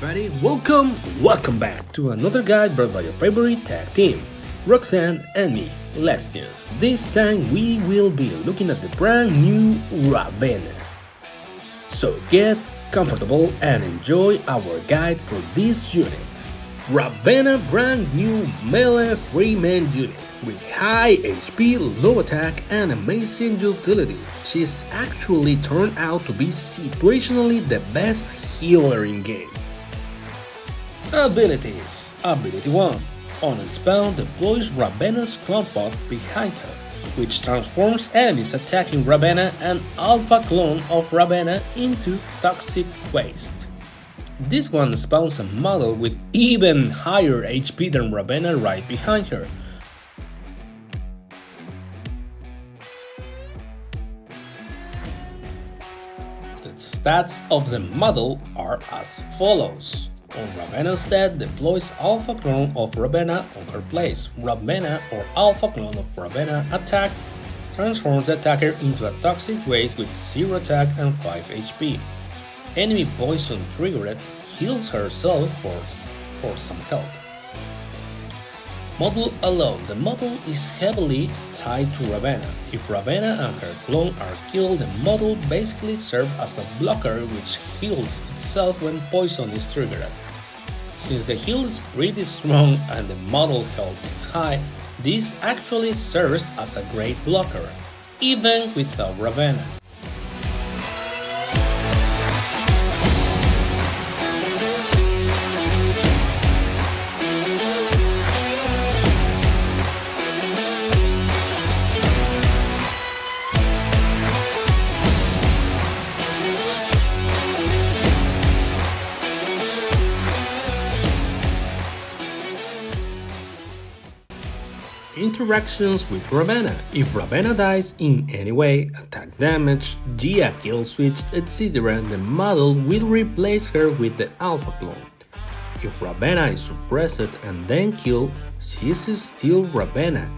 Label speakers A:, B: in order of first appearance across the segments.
A: everybody, welcome back to another guide brought by your favorite tag team, Roxanne and me, Lestion. This time we will be looking at the brand new Ravena. So get comfortable and enjoy our guide for this unit. Ravena brand new melee 3-man unit. With high HP, low attack, and amazing utility, she's actually turned out to be situationally the best healer in game. Abilities. Ability 1. On a spell, deploys Ravena's clone pod behind her, which transforms enemies attacking Ravena and alpha clone of Ravena into toxic waste. This one spawns a model with even higher HP than Ravena right behind her. The stats of the model are as follows. On Ravena's death, deploys Alpha Clone of Ravena on her place. Ravena or Alpha Clone of Ravena attacked transforms the attacker into a toxic waste with 0 attack and 5 HP. Enemy poison triggered heals herself for some help. Model alone. The model is heavily tied to Ravena. If Ravena and her clone are killed, the model basically serves as a blocker which heals itself when poison is triggered. Since the heal is pretty strong and the model health is high, this actually serves as a great blocker, even without Ravena. Interactions with Ravena. If Ravena dies in any way, attack damage, Gia kill switch, etc., the model will replace her with the Alpha clone. If Ravena is suppressed and then killed, she is still Ravena,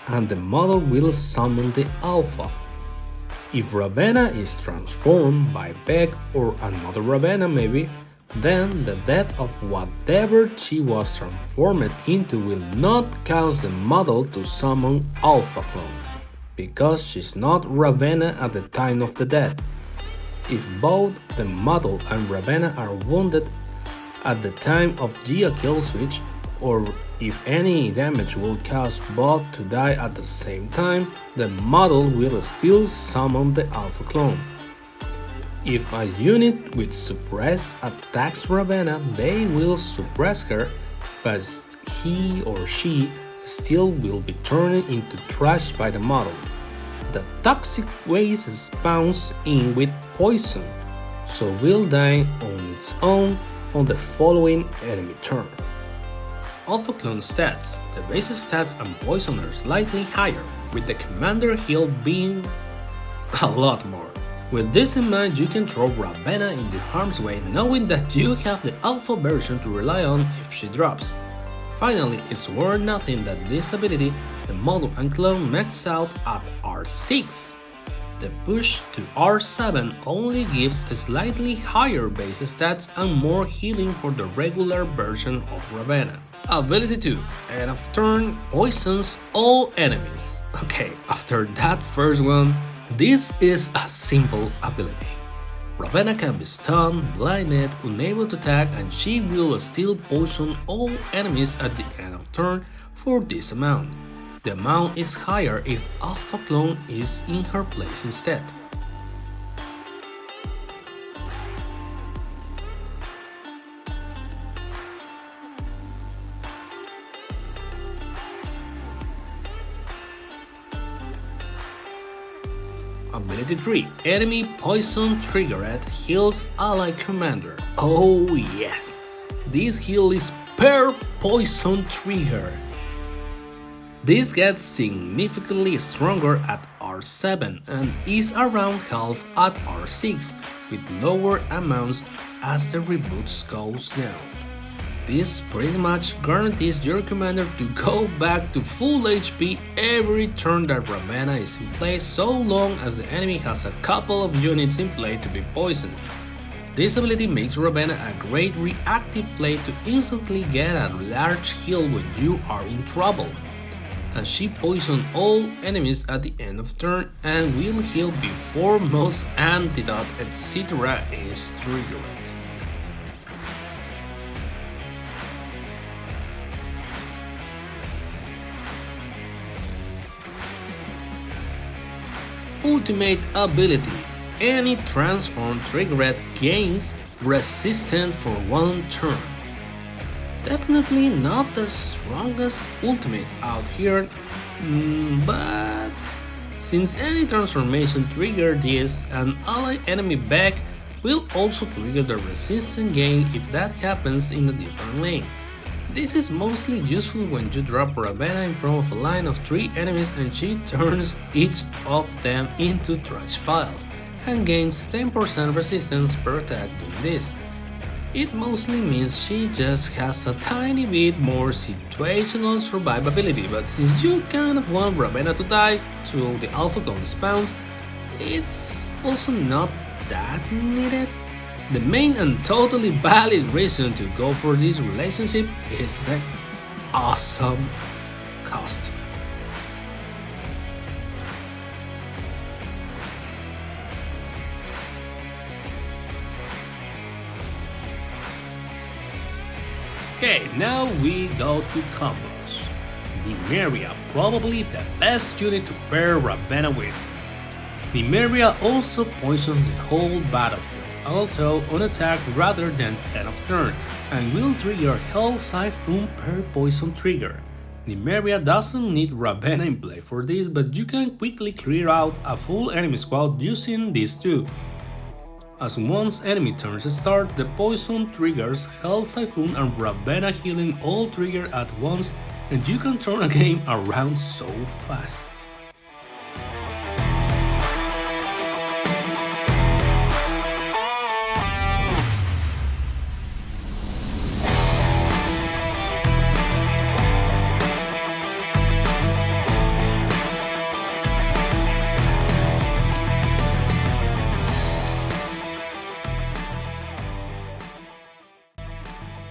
A: and the model will summon the Alpha. If Ravena is transformed by Beck or another Ravena maybe, then the death of whatever she was transformed into will not cause the model to summon Alpha Clone, because she's not Ravena at the time of the death. If both the model and Ravena are wounded at the time of Gia kill switch, or if any damage will cause both to die at the same time, the model will still summon the Alpha Clone. If a unit with suppress attacks Ravena, they will suppress her, but he or she still will be turned into trash by the model. The toxic waste spawns in with poison, so will die on its own on the following enemy turn. Alpha Clone stats. The base stats and poison are slightly higher, with the commander heal being a lot more. With this in mind, you can throw Ravena into harm's way knowing that you have the alpha version to rely on if she drops. Finally, it's worth nothing that this ability, the model and clone, max out at R6. The push to R7 only gives slightly higher base stats and more healing for the regular version of Ravena. Ability 2. End of turn, poisons all enemies. Okay, after that first one, this is a simple ability. Ravena can be stunned, blinded, unable to attack, and she will still poison all enemies at the end of turn for this amount. The amount is higher if Alpha Clone is in her place instead. Ability 3. Enemy poison triggered heals ally commander. Oh yes! This heal is per poison trigger. This gets significantly stronger at R7 and is around half at R6, with lower amounts as the reboots goes down. This pretty much guarantees your commander to go back to full HP every turn that Ravena is in play, so long as the enemy has a couple of units in play to be poisoned. This ability makes Ravena a great reactive play to instantly get a large heal when you are in trouble, and she poisons all enemies at the end of turn and will heal before most antidote etc. is triggered. Ultimate ability. Any transform triggered gains resistance for one turn. Definitely not the strongest ultimate out here, but since any transformation trigger this, an ally enemy back will also trigger the resistance gain if that happens in a different lane. This is mostly useful when you drop Ravena in front of a line of 3 enemies and she turns each of them into trash piles and gains 10% resistance per attack doing this. It mostly means she just has a tiny bit more situational survivability, but since you kind of want Ravena to die till the Alpha Clone spawns, it's also not that needed. The main and totally valid reason to go for this relationship is the awesome costume. Okay, now we go to combos. Nymeria, probably the best unit to pair Ravena with. Nymeria also poisons the whole battlefield, although on attack rather than end of turn, and will trigger Hell Siphon per poison trigger. Nymeria doesn't need Ravena in play for this, but you can quickly clear out a full enemy squad using these two. As once enemy turns start, the poison triggers Hell Siphon and Ravena healing all trigger at once, and you can turn a game around so fast.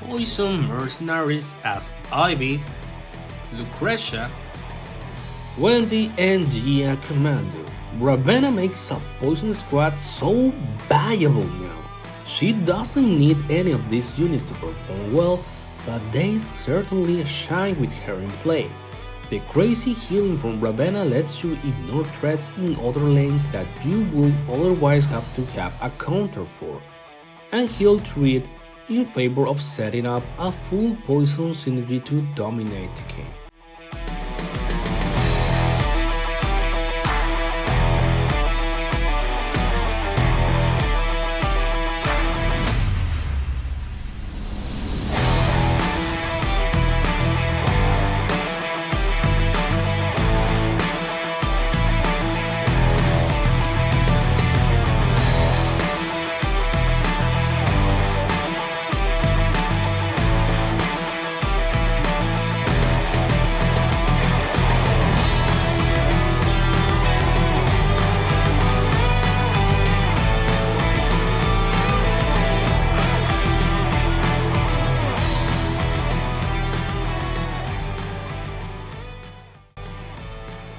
A: Poison mercenaries as Ivy, Lucretia, Wendy, and Gia Commando. Ravena makes a poison squad so viable now. She doesn't need any of these units to perform well, but they certainly shine with her in play. The crazy healing from Ravena lets you ignore threats in other lanes that you would otherwise have to have a counter for, and heal through it in favor of setting up a full poison synergy to dominate the game.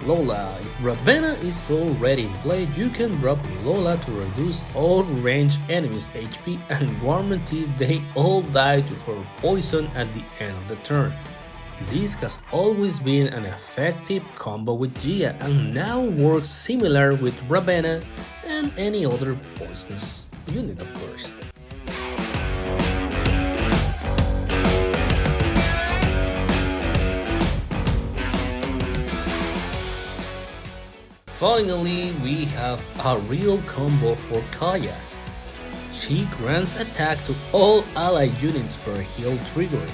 A: Lola. If Ravena is already in play, you can drop Lola to reduce all ranged enemies' HP and guarantee they all die to her poison at the end of the turn. This has always been an effective combo with Gia and now works similar with Ravena and any other poisonous unit, of course. Finally, we have a real combo for Kaya. She grants attack to all allied units per heal trigger,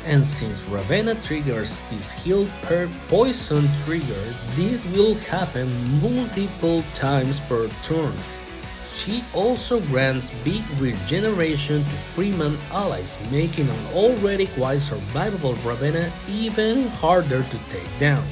A: and since Ravena triggers this heal per poison trigger, this will happen multiple times per turn. She also grants big regeneration to Freeman allies, making an already quite survivable Ravena even harder to take down.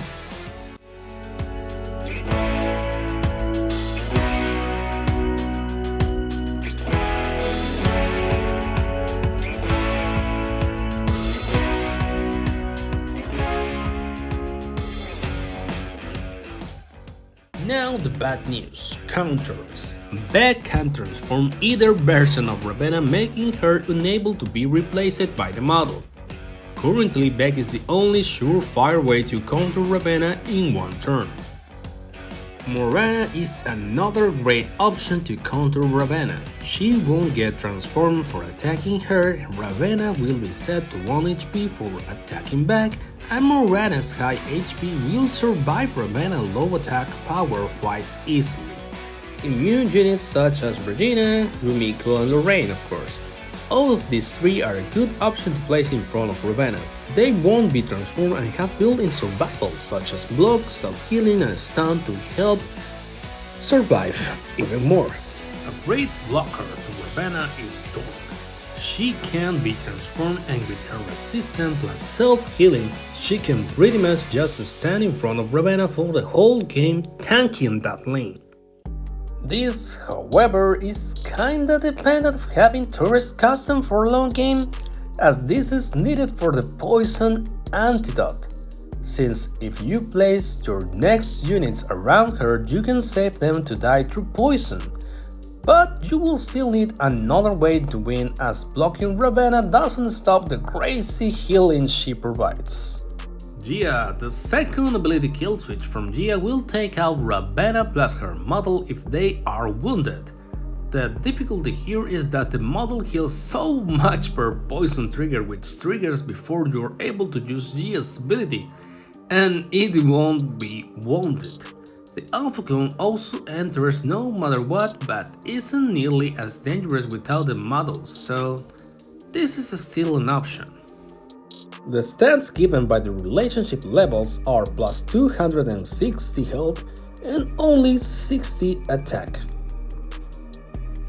A: the bad news, counters. Beck can transform either version of Ravenna, making her unable to be replaced by the model. Currently, Beck is the only surefire way to counter Ravenna in one turn. Morana is another great option to counter Ravenna. She won't get transformed for attacking her, Ravenna will be set to 1 HP for attacking back, and Morana's high HP will survive Ravenna's low attack power quite easily. Immune units such as Regina, Rumiko, and Lorraine, of course. All of these three are a good option to place in front of Ravenna. They won't be transformed and have built-in survival such as block, self-healing, and stun to help survive even more. A great blocker to Ravenna is Storm. She can be transformed, and with her resistance plus self-healing, she can pretty much just stand in front of Ravenna for the whole game, tanking that lane. This, however, is kinda dependent of having Tourist custom for long game, as this is needed for the poison antidote, since if you place your next units around her you can save them to die through poison, but you will still need another way to win, as blocking Ravenna doesn't stop the crazy healing she provides. Gia, the second ability kill switch from Gia will take out Ravenna plus her model if they are wounded. The difficulty here is that the model heals so much per poison trigger, which triggers before you're able to use Gia's ability, and it won't be wounded. The Alpha Clone also enters no matter what, but isn't nearly as dangerous without the model, so this is still an option. The stats given by the relationship levels are plus 260 health and only 60 attack.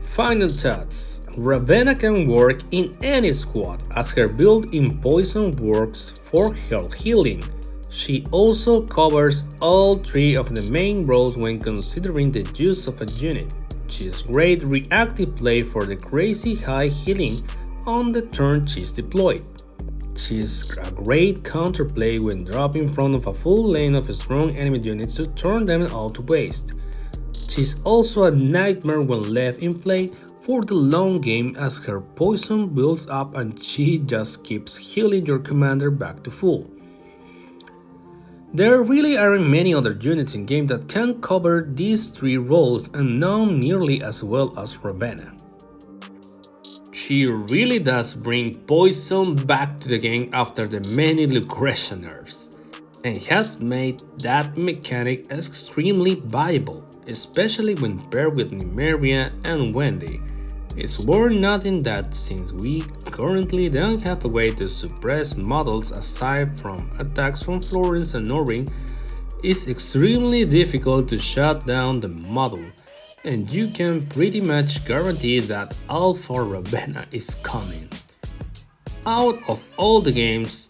A: Final thoughts. Ravenna can work in any squad, as her build in poison works for her healing. She also covers all three of the main roles when considering the use of a unit. She is great reactive play for the crazy high healing on the turn she's deployed. She's a great counterplay when dropping in front of a full lane of strong enemy units to turn them all to waste. She's also a nightmare when left in play for the long game, as her poison builds up and she just keeps healing your commander back to full. There really aren't many other units in game that can cover these three roles, and none nearly as well as Ravenna. She really does bring poison back to the game after the many Lucretia nerfs, and has made that mechanic extremely viable, especially when paired with Nymeria and Wendy. It's worth noting that since we currently don't have a way to suppress models aside from attacks from Florence and Norring, it's extremely difficult to shut down the model, and you can pretty much guarantee that Alpha Ravenna is coming. Out of all the games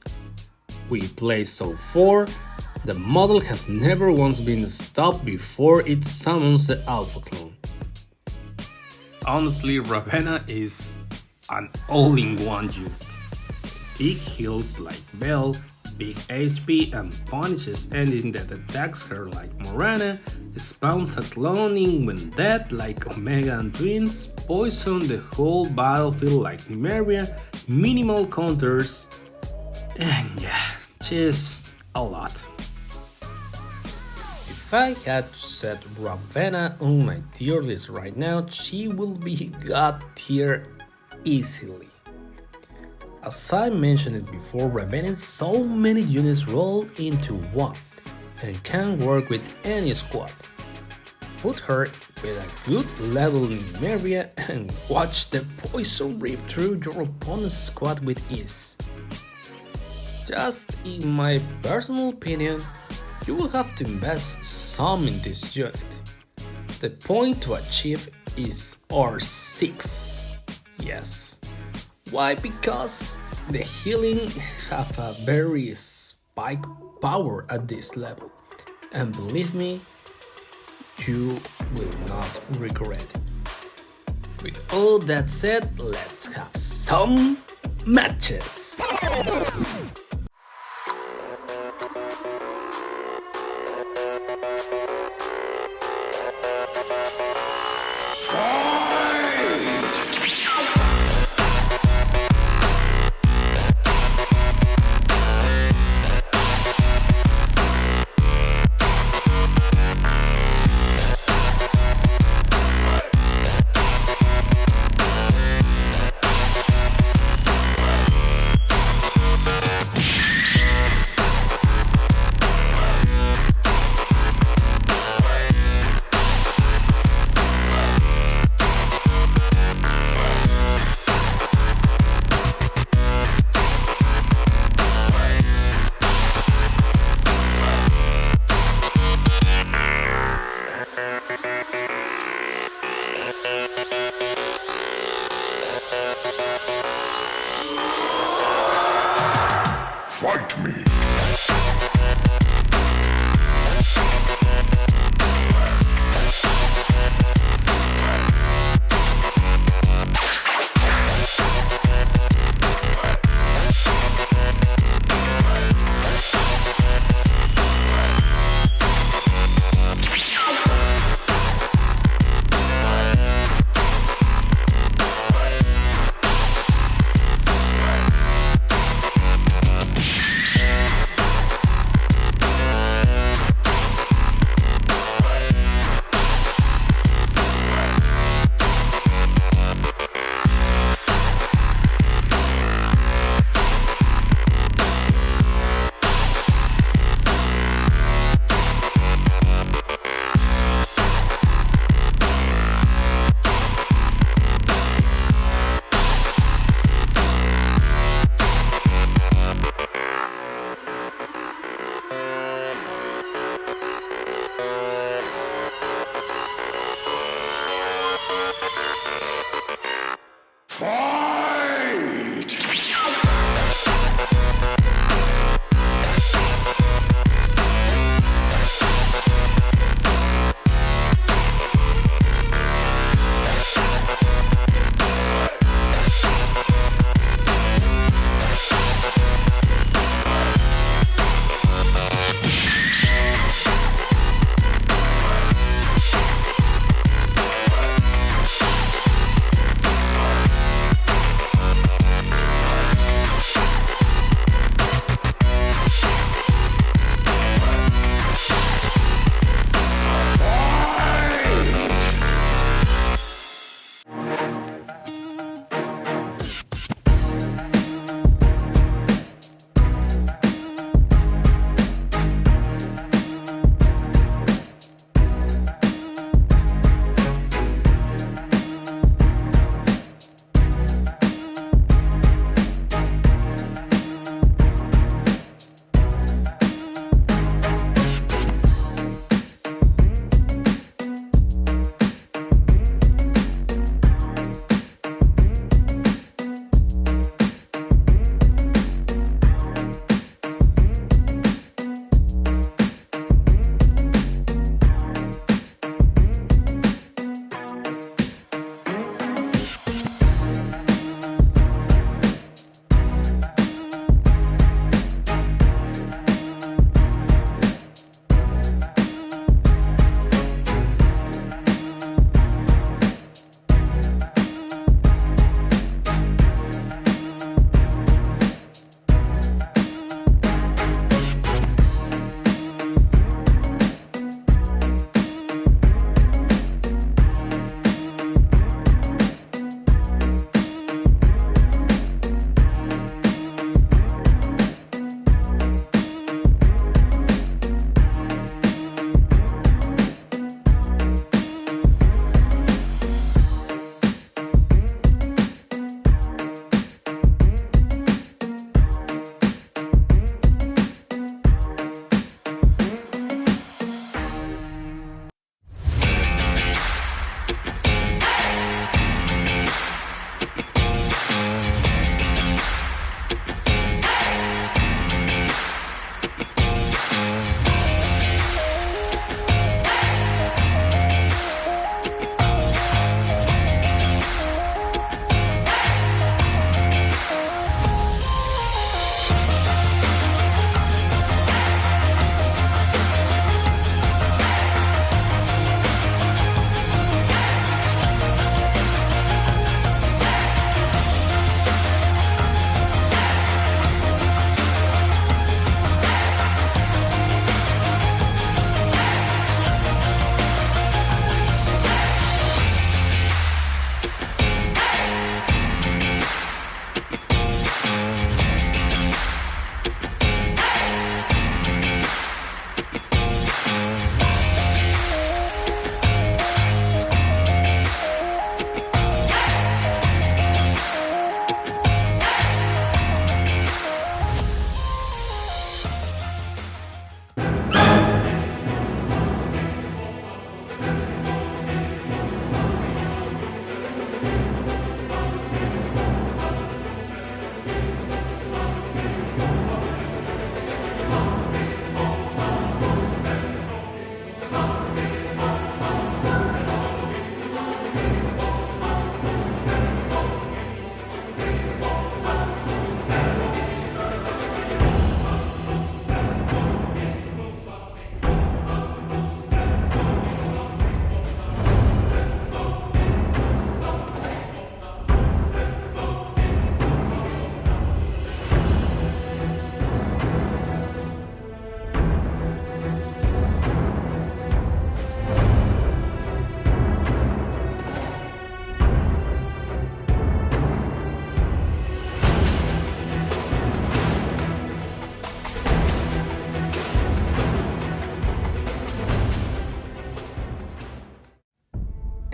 A: we played so far, the model has never once been stopped before it summons the Alpha Clone. Honestly, Ravenna is an all-in-one unit. Big heals like Bell, big HP and punishes anything that attacks her like Morana, spawns a cloning when dead like Omega and Twins, poison the whole battlefield like Nymeria, minimal counters, and yeah, just a lot. If I had to set Ravenna on my tier list right now, she will be God tier easily. As I mentioned it before, Ravenna so many units roll into one and can work with any squad. Put her with a good level in Nymeria and watch the poison rip through your opponent's squad with ease. Just in my personal opinion, you will have to invest some in this unit. The point to achieve is R6. Yes. Why? Because the healing have a very spike power at this level, and believe me, you will not regret it. With all that said, let's have some matches.
B: Fight me!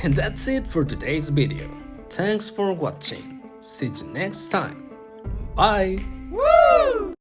A: And that's it for today's video. Thanks for watching. See you next time. Bye!
B: Woo!